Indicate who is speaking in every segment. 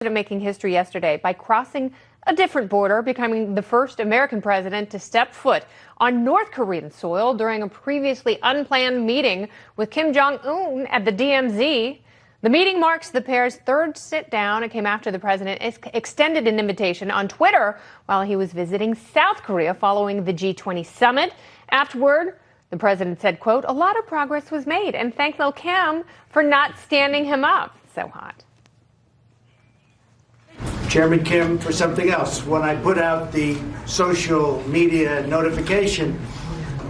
Speaker 1: Making history yesterday by crossing a different border, becoming the first American president to step foot on North Korean soil during a previously unplanned meeting with Kim Jong-un at the DMZ. The meeting marks the pair's third sit-down. It came after the president extended an invitation on Twitter while he was visiting South Korea following the G20 summit. Afterward, the president said, quote, "A lot of progress was made," and thanked Lil Kim for not standing him up. So hot.
Speaker 2: Chairman Kim, for something else. When I put out the social media notification,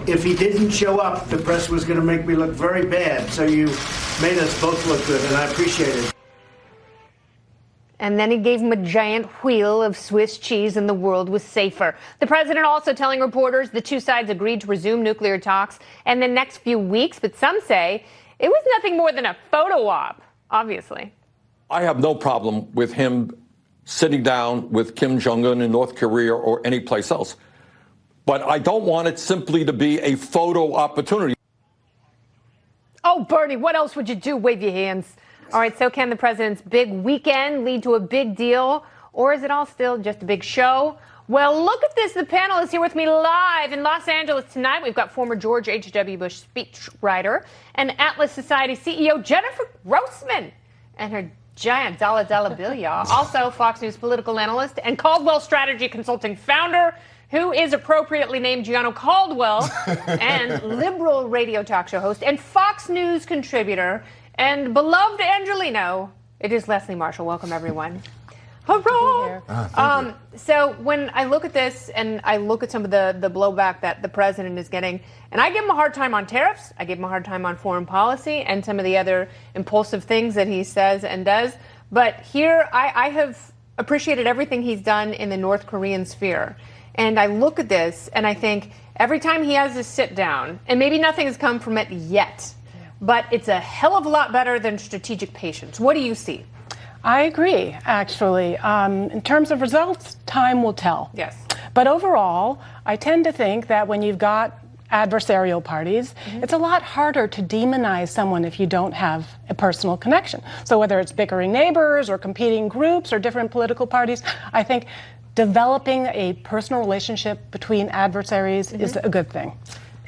Speaker 2: if he didn't show up, the press was going to make me look very bad. So you made us both look good, and I appreciate it.
Speaker 1: And then he gave him a giant wheel of Swiss cheese and the world was safer. The president also telling reporters the two sides agreed to resume nuclear talks in the next few weeks, but some say it was nothing more than a photo op, obviously.
Speaker 3: I have no problem with him sitting down with Kim Jong-un in North Korea or any place else. But I don't want it simply to be a photo opportunity.
Speaker 1: Oh, Bernie, what else would you do? Wave your hands. All right, so can the president's big weekend lead to a big deal? Or is it all still just a big show? Well, look at this. The panel is here with me live in Los Angeles tonight. We've got former George H.W. Bush speechwriter and Atlas Society CEO Jennifer Grossman and her giant dollar bill, y'all. Also, Fox News political analyst and Caldwell Strategy Consulting founder, who is appropriately named Gianno Caldwell, and liberal radio talk show host and Fox News contributor and beloved Angelino. It is Leslie Marshall. Welcome, everyone. Hurrah! So when I look at this and I look at some of the blowback that the president is getting, and I give him a hard time on tariffs, I give him a hard time on foreign policy and some of the other impulsive things that he says and does. But here I have appreciated everything he's done in the North Korean sphere. And I look at this and I think every time he has this sit down, and maybe nothing has come from it yet, but it's a hell of a lot better than strategic patience. What do you see?
Speaker 4: I agree, actually. In terms of results, time will tell.
Speaker 1: Yes.
Speaker 4: But overall, I tend to think that when you've got adversarial parties, it's a lot harder to demonize someone if you don't have a personal connection. So whether it's bickering neighbors or competing groups or different political parties, I think developing a personal relationship between adversaries is a good thing.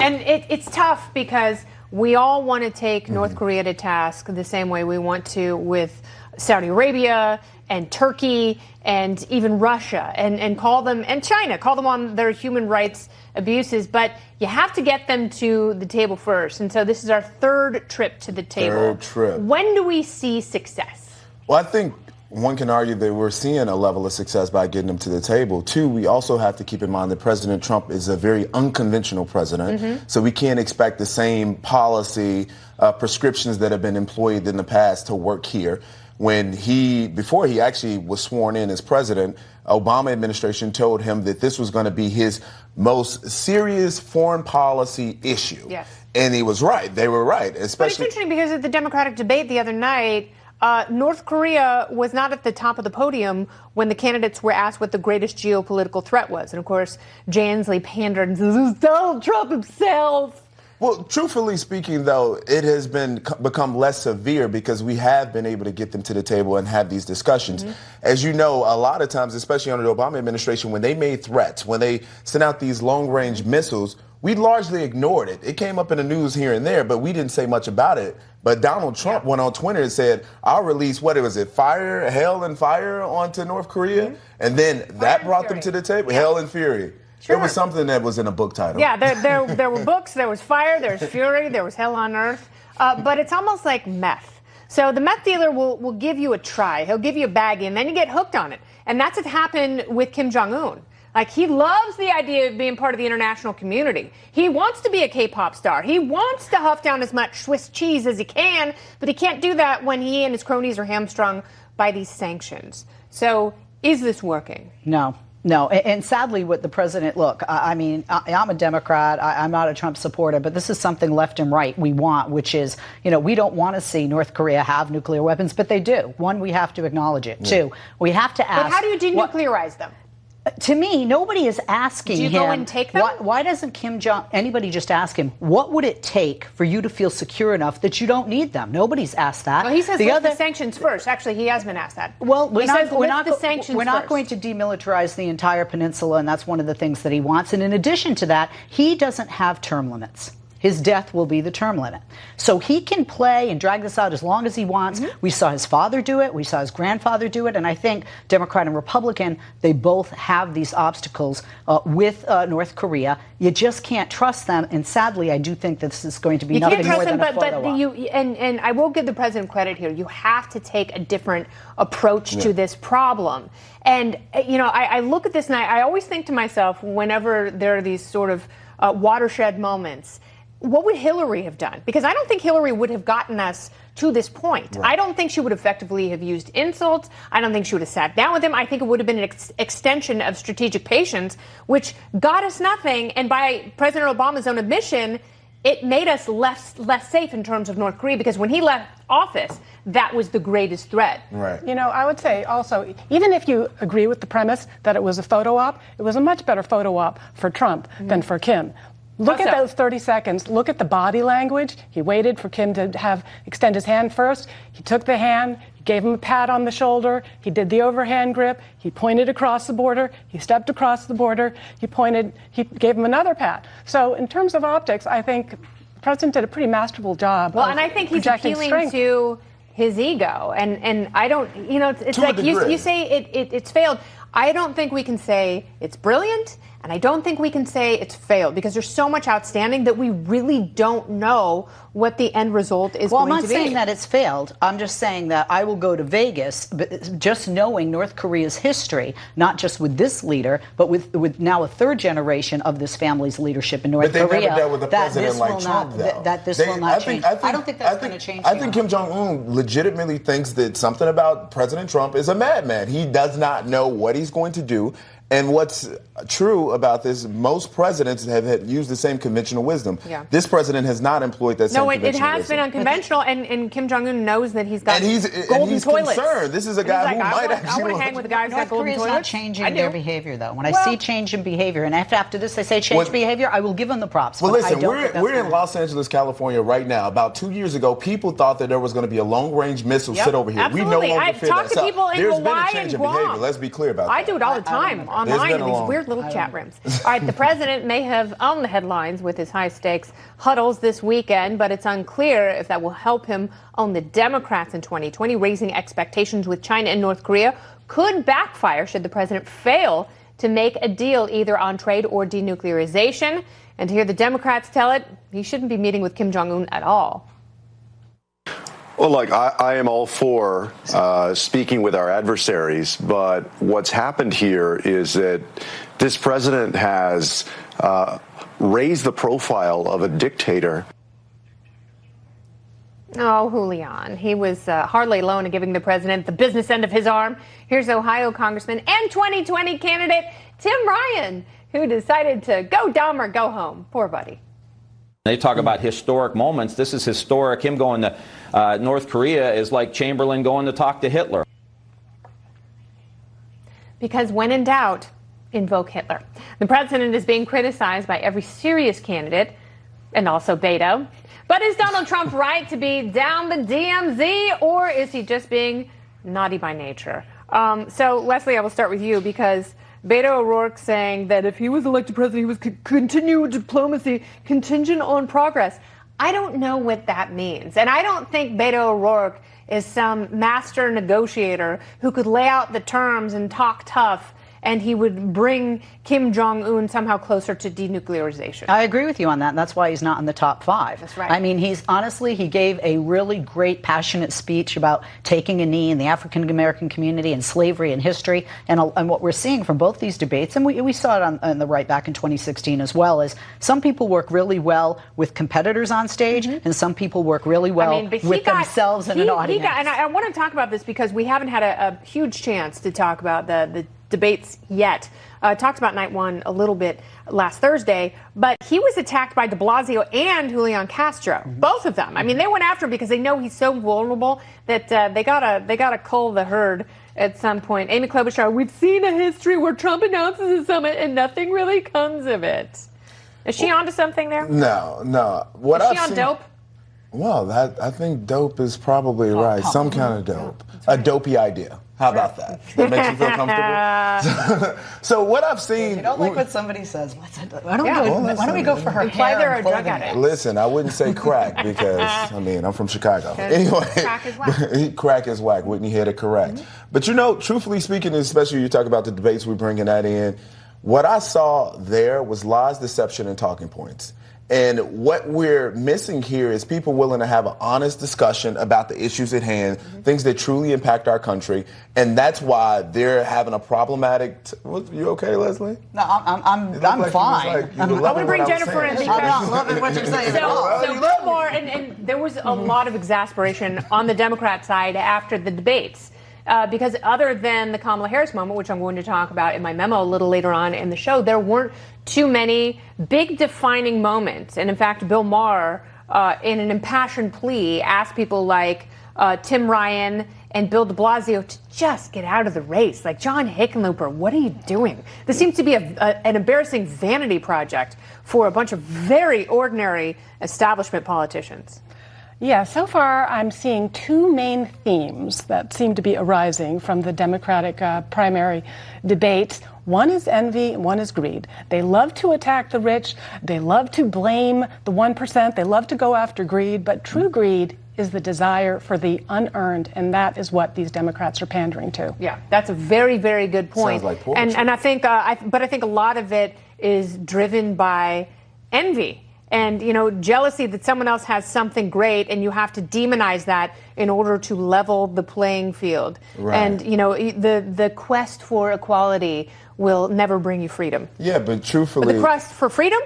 Speaker 1: And it's tough because we all want to take North Korea to task the same way we want to with Saudi Arabia and Turkey and even Russia and call them, and China, call them on their human rights abuses. But you have to get them to the table first. And so this is our third trip to the table.
Speaker 5: Third trip.
Speaker 1: When do we see success?
Speaker 5: Well, I think one can argue that we're seeing a level of success by getting them to the table. Two, we also have to keep in mind that President Trump is a very unconventional president, so we can't expect the same policy prescriptions that have been employed in the past to work here. Before he actually was sworn in as president, Obama administration told him that this was going to be his most serious foreign policy issue.
Speaker 1: Yes.
Speaker 5: And he was right. They were right, especially.
Speaker 1: But it's interesting because at the Democratic debate the other night, North Korea was not at the top of the podium when the candidates were asked what the greatest geopolitical threat was. And, of course, Jay Inslee pandered and says, "It's Donald Trump himself."
Speaker 5: Well, truthfully speaking, though, it has become less severe because we have been able to get them to the table and have these discussions. As you know, a lot of times, especially under the Obama administration, when they made threats, when they sent out these long-range missiles, we largely ignored it. It came up in the news here and there, but we didn't say much about it. But Donald Trump went on Twitter and said, "I'll release," hail and fire onto North Korea? And then that brought them to the table, Hell and Fury.
Speaker 1: Sure.
Speaker 5: It was something that was in a book title.
Speaker 1: Yeah, there were books, there was fire, there was fury, there was hell on earth. But it's almost like meth. So the meth dealer will give you a try. He'll give you a baggie, and then you get hooked on it. And that's what happened with Kim Jong-un. Like, he loves the idea of being part of the international community. He wants to be a K-pop star. He wants to huff down as much Swiss cheese as he can, but he can't do that when he and his cronies are hamstrung by these sanctions. So is this working?
Speaker 6: No, and sadly, what the president, look, I mean, I'm a Democrat. I'm not a Trump supporter, but this is something left and right we want, which is, we don't want to see North Korea have nuclear weapons, but they do. One, we have to acknowledge it. Two, we have to ask.
Speaker 1: But how do you denuclearize them?
Speaker 6: To me, nobody is asking
Speaker 1: Do you
Speaker 6: him.
Speaker 1: go and take them?
Speaker 6: Why doesn't anybody just ask him, what would it take for you to feel secure enough that you don't need them? Nobody's asked that.
Speaker 1: Well, he says lift the sanctions first. Actually, he has been asked that.
Speaker 6: Well, we're not
Speaker 1: first.
Speaker 6: going to demilitarize the entire peninsula, and that's one of the things that he wants. And in addition to that, he doesn't have term limits. His death will be the term limit. So he can play and drag this out as long as he wants. We saw his father do it. We saw his grandfather do it. And I think Democrat and Republican, they both have these obstacles with North Korea. You just can't trust them. And sadly, I do think this is going to be nothing more than a photo op.
Speaker 1: And I will give the president credit here. You have to take a different approach to this problem. And, I look at this and I always think to myself, whenever there are these sort of watershed moments, what would Hillary have done? Because I don't think Hillary would have gotten us to this point. Right. I don't think she would effectively have used insults. I don't think she would have sat down with him. I think it would have been an extension of strategic patience, which got us nothing. And by President Obama's own admission, it made us less safe in terms of North Korea, because when he left office, that was the greatest threat.
Speaker 5: Right.
Speaker 4: I would say also, even if you agree with the premise that it was a photo op, it was a much better photo op for Trump than for Kim. Look at those 30 seconds. Look at the body language. He waited for Kim to extend his hand first. He took the hand. He gave him a pat on the shoulder. He did the overhand grip. He pointed across the border. He stepped across the border. He gave him another pat. So in terms of optics, I think the president did a pretty masterful job.
Speaker 1: Well, and I think he's appealing to his ego. And I don't, it's like you say it's failed. I don't think we can say it's brilliant, and I don't think we can say it's failed, because there's so much outstanding that we really don't know what the end result is going to be.
Speaker 6: Well, I'm not saying that it's failed. I'm just saying that I will go to Vegas, but just knowing North Korea's history, not just with this leader, but with now a third generation of this family's leadership in North Korea.
Speaker 5: But they never dealt with a president like Trump, though.
Speaker 6: That this will not change. I don't think that's going to change.
Speaker 5: I think Kim Jong-un legitimately thinks that something about President Trump is a madman. He does not know what he's going to do. And what's true about this, most presidents have used the same conventional wisdom. Yeah. This president has not employed that same conventional wisdom. No, it has
Speaker 1: been unconventional, and Kim Jong-un knows that he's got golden toilets.
Speaker 5: Concerned. This is a guy who might actually...
Speaker 1: I want to hang with a guy who's got golden toilets.
Speaker 6: North Korea's not changing their behavior, though. When I see change in behavior, and after this they say change behavior, I will give them the props.
Speaker 5: Well, listen, we're in Los Angeles, California right now. About 2 years ago, people thought that there was going to be a long-range missile sit over here.
Speaker 1: Absolutely.
Speaker 5: We no longer
Speaker 1: I've talked to people in Hawaii and Guam.
Speaker 5: Behavior. Let's be clear about that.
Speaker 1: I do it all the time online in these weird little chat rooms. All right, the president may have owned the headlines with his high-stakes huddles this weekend, but it's unclear if that will help him own the Democrats in 2020. Raising expectations with China and North Korea could backfire should the president fail to make a deal either on trade or denuclearization. And to hear the Democrats tell it, he shouldn't be meeting with Kim Jong-un at all.
Speaker 7: Well, look, I am all for speaking with our adversaries, but what's happened here is that this president has raised the profile of a dictator.
Speaker 1: Oh, Julian. He was hardly alone in giving the president the business end of his arm. Here's Ohio Congressman and 2020 candidate Tim Ryan, who decided to go dumb or go home. Poor buddy.
Speaker 8: They talk about historic moments. This is historic. Him going to North Korea is like Chamberlain going to talk to Hitler.
Speaker 1: Because when in doubt, invoke Hitler. The president is being criticized by every serious candidate, and also Beto. But is Donald Trump right to be down the DMZ, or is he just being naughty by nature? So, Leslie, I will start with you, because Beto O'Rourke saying that if he was elected president, he would continue diplomacy contingent on progress. I don't know what that means. And I don't think Beto O'Rourke is some master negotiator who could lay out the terms and talk tough, and he would bring Kim Jong-un somehow closer to denuclearization.
Speaker 6: I agree with you on that, and that's why he's not in the top 5.
Speaker 1: That's right.
Speaker 6: I mean, he gave a really great, passionate speech about taking a knee in the African-American community and slavery and history. And what we're seeing from both these debates, and we saw it on the right back in 2016 as well, is some people work really well with competitors on stage, and some people work really well with themselves in an audience.
Speaker 1: And I want to talk about this because we haven't had a huge chance to talk about the debates yet. Talked about night one a little bit last Thursday, but he was attacked by de Blasio and Julian Castro, both of them. I mean, they went after him because they know he's so vulnerable that they gotta cull the herd at some point. Amy Klobuchar, we've seen a history where Trump announces a summit and nothing really comes of it. Is she onto something there?
Speaker 5: No. What
Speaker 1: Is she
Speaker 5: I've
Speaker 1: on
Speaker 5: seen-
Speaker 1: dope?
Speaker 5: Well, I think dope is probably right. Some kind of dope. A dopey idea. How about that? That makes you feel comfortable? So what I've seen...
Speaker 6: You don't like what somebody says. Why don't,
Speaker 1: Yeah.
Speaker 6: why don't we go for her
Speaker 1: Imply
Speaker 6: hair
Speaker 1: they're
Speaker 6: and
Speaker 1: a drug
Speaker 6: clothing?
Speaker 1: addict.
Speaker 5: Listen, I wouldn't say crack because, I'm from Chicago. Anyway,
Speaker 1: crack is whack.
Speaker 5: crack is whack. Whitney hit it correct.
Speaker 1: Mm-hmm.
Speaker 5: But truthfully speaking, especially you talk about the debates, we're bringing that in. What I saw there was lies, deception, and talking points. And what we're missing here is people willing to have an honest discussion about the issues at hand, things that truly impact our country. And that's why they're having a problematic... You okay, Leslie?
Speaker 6: No, I'm
Speaker 5: Like you was
Speaker 6: fine.
Speaker 5: like, you
Speaker 1: I
Speaker 5: were
Speaker 1: want
Speaker 5: loving
Speaker 1: to bring
Speaker 5: what I was
Speaker 1: Jennifer in
Speaker 5: saying.
Speaker 1: because...
Speaker 6: I'm not loving what you're saying at all.
Speaker 1: So Bill Maher, and there was a lot of exasperation on the Democrat side after the debates. Because other than the Kamala Harris moment, which I'm going to talk about in my memo a little later on in the show, there weren't too many big defining moments. And in fact, Bill Maher, in an impassioned plea, asked people like Tim Ryan and Bill de Blasio to just get out of the race. Like, John Hickenlooper, what are you doing? This seems to be an embarrassing vanity project for a bunch of very ordinary establishment politicians.
Speaker 4: Yeah, so far I'm seeing two main themes that seem to be arising from the Democratic primary debates. One is envy, one is greed. They love to attack the rich, they love to blame the 1%, they love to go after greed, but true greed is the desire for the unearned, and that is what these Democrats are pandering to.
Speaker 1: Yeah, that's a very, very good point.
Speaker 5: Sounds like poetry.
Speaker 1: And I think, but I think a lot of it is driven by envy. And, jealousy that someone else has something great and you have to demonize that in order to level the playing field.
Speaker 5: Right.
Speaker 1: And, the quest for equality will never bring you freedom.
Speaker 5: Yeah, but truthfully...
Speaker 1: But the quest for freedom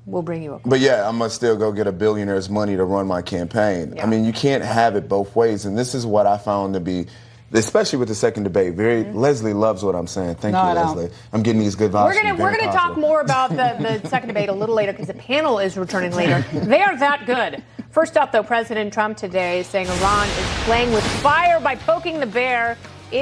Speaker 1: will bring you equality.
Speaker 5: But yeah, I must still go get a billionaire's money to run my campaign.
Speaker 1: Yeah.
Speaker 5: I mean, you can't have it both ways. And this is what I found to be... Especially with the second debate, Leslie loves what I'm saying. Thank you, Leslie. I'm getting these good vibes.
Speaker 1: We're gonna talk more about the second debate a little later because the panel is returning later. They are that good. First up, though, President Trump today saying Iran is playing with fire by poking the bear